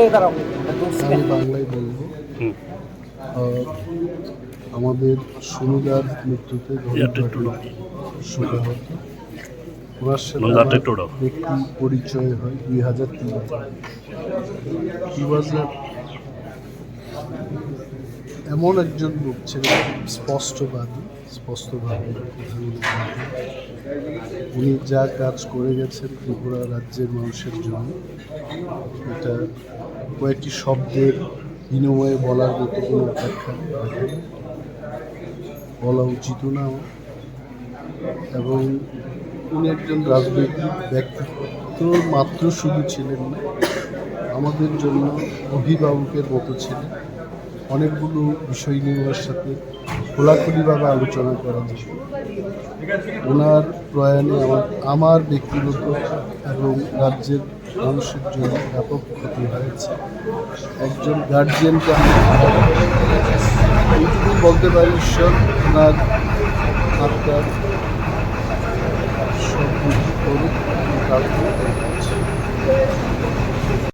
আমি বাংলায় বলবো। আমাদের সুনুদার মৃত্যুতে শোকাহত। ওনার সাথে ব্যক্তি পরিচয় হয় 2003। এমন একজন লোক ছিলেন স্পষ্টভাবে উনি যা কাজ করে গেছেন ত্রিপুরা রাজ্যের মানুষের জন্য, এটা কয়েকটি শব্দের বিনিময়ে বলার মতো কোনো ব্যাখ্যা বলা উচিত না। এবং উনি একজন রাজনৈতিক ব্যক্তিত্ব মাত্র শুধু ছিলেন না, আমাদের জন্য অভিভাবকের মতো ছিলেন। অনেকগুলো বিষয় নিয়ে ওনার সাথে খোলাখুলিভাবে আলোচনা করা যায়। ওনার প্রয়াণে আমার ব্যক্তিগত এবং রাজ্যের মানুষের জন্য ব্যাপক ক্ষতি হয়েছে। একজন গার্জিয়ানকে এইটুকু বলতে পারি, ঈশ্বর ওনার আত্মার সব করুক।